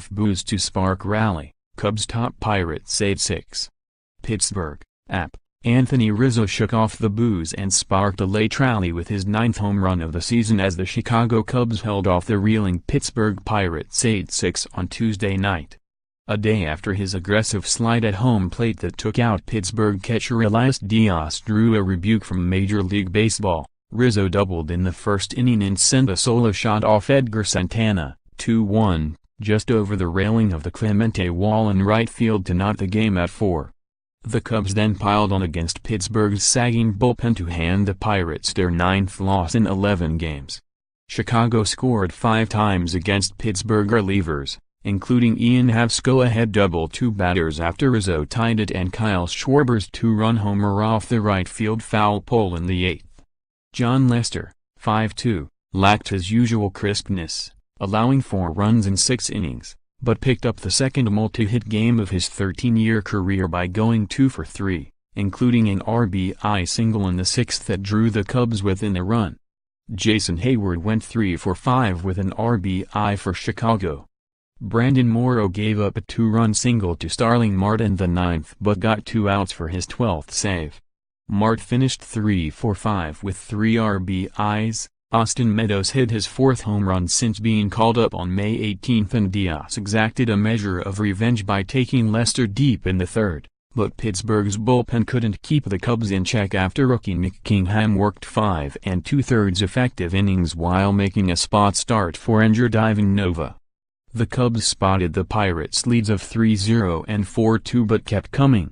off boos to spark rally, Cubs top Pirates 8-6. Pittsburgh, App. Anthony Rizzo shook off the boos and sparked a late rally with his 9th home run of the season as the Chicago Cubs held off the reeling Pittsburgh Pirates 8-6 on Tuesday night. A day after his aggressive slide at home plate that took out Pittsburgh catcher Elias Diaz drew a rebuke from Major League Baseball, Rizzo doubled in the first inning and sent a solo shot off Edgar Santana, 2-1, just over the railing of the Clemente wall in right field to knot the game at 4. The Cubs then piled on against Pittsburgh's sagging bullpen to hand the Pirates their 9th loss in 11 games. Chicago scored 5 times against Pittsburgh relievers, including Ian Happ's go-ahead double to batters after Rizzo tied it and Kyle Schwarber's 2-run homer off the right field foul pole in the 8th. Jon Lester, 5-2, lacked his usual crispness, allowing 4 runs in 6 innings, but picked up the second multi-hit game of his 13-year career by going 2 for 3, including an RBI single in the 6th that drew the Cubs within a run. Jason Hayward went 3 for 5 with an RBI for Chicago. Brandon Morrow gave up a 2-run single to Starling Marte in the 9th but got 2 outs for his 12th save. Marte finished 3 for 5 with 3 RBIs. Austin Meadows hit his 4th home run since being called up on May 18 and Diaz exacted a measure of revenge by taking Lester deep in the 3rd, but Pittsburgh's bullpen couldn't keep the Cubs in check after rookie Nick Kingham worked 5 2/3 effective innings while making a spot start for injured Ivan Nova. The Cubs spotted the Pirates' leads of 3-0 and 4-2 but kept coming.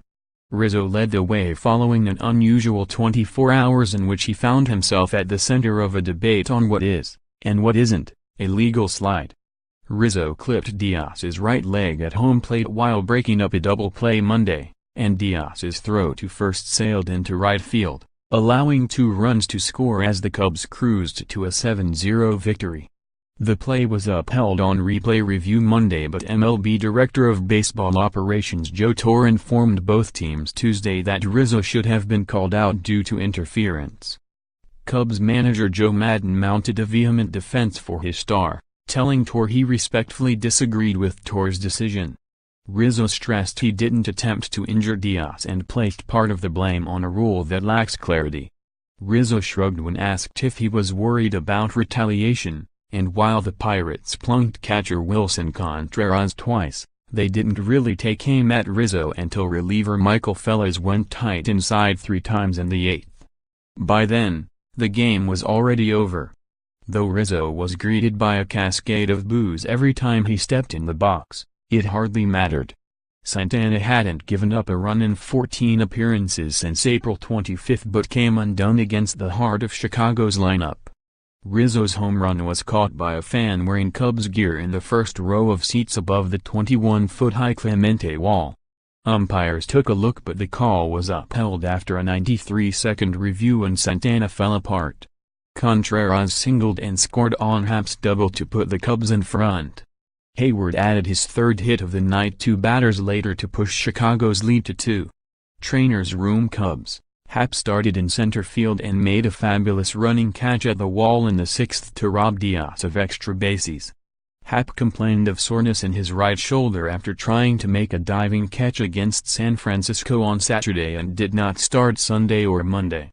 Rizzo led the way following an unusual 24 hours in which he found himself at the center of a debate on what is, and what isn't, a legal slide. Rizzo clipped Diaz's right leg at home plate while breaking up a double play Monday, and Diaz's throw to first sailed into right field, allowing 2 runs to score as the Cubs cruised to a 7-0 victory. The play was upheld on replay review Monday but MLB Director of Baseball Operations Joe Torre informed both teams Tuesday that Rizzo should have been called out due to interference. Cubs manager Joe Maddon mounted a vehement defense for his star, telling Torre he respectfully disagreed with Torre's decision. Rizzo stressed he didn't attempt to injure Diaz and placed part of the blame on a rule that lacks clarity. Rizzo shrugged when asked if he was worried about retaliation. And while the Pirates plunked catcher Wilson Contreras twice, they didn't really take aim at Rizzo until reliever Michael Fellas went tight inside 3 times in the 8th. By then, the game was already over. Though Rizzo was greeted by a cascade of boos every time he stepped in the box, it hardly mattered. Santana hadn't given up a run in 14 appearances since April 25 but came undone against the heart of Chicago's lineup. Rizzo's home run was caught by a fan wearing Cubs gear in the first row of seats above the 21-foot-high Clemente wall. Umpires took a look but the call was upheld after a 93-second review and Santana fell apart. Contreras singled and scored on Happ's double to put the Cubs in front. Hayward added his 3rd hit of the night 2 batters later to push Chicago's lead to 2. Trainer's room Cubs. Happ started in center field and made a fabulous running catch at the wall in the 6th to rob Diaz of extra bases. Happ complained of soreness in his right shoulder after trying to make a diving catch against San Francisco on Saturday and did not start Sunday or Monday.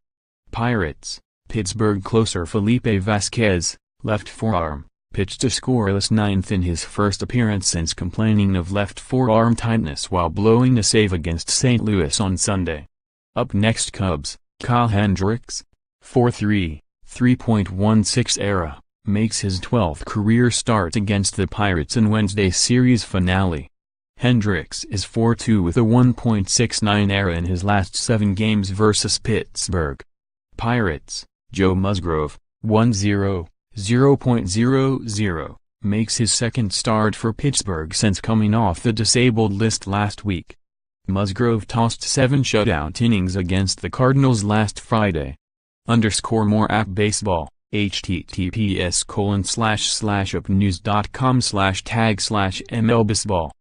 Pirates, Pittsburgh closer Felipe Vasquez, left forearm, pitched a scoreless 9th in his first appearance since complaining of left forearm tightness while blowing a save against St. Louis on Sunday. Up next Cubs, Kyle Hendricks, 4.3, 3.16 ERA, makes his 12th career start against the Pirates in Wednesday's series finale. Hendricks is 4.2 with a 1.69 ERA in his last 7 games versus Pittsburgh. Pirates, Joe Musgrove, 1.0, 0.00, makes his 2nd start for Pittsburgh since coming off the disabled list last week. Musgrove tossed 7 shutout innings against the Cardinals last Friday. _more app baseball, https://upnews.com/tag/MLBaseball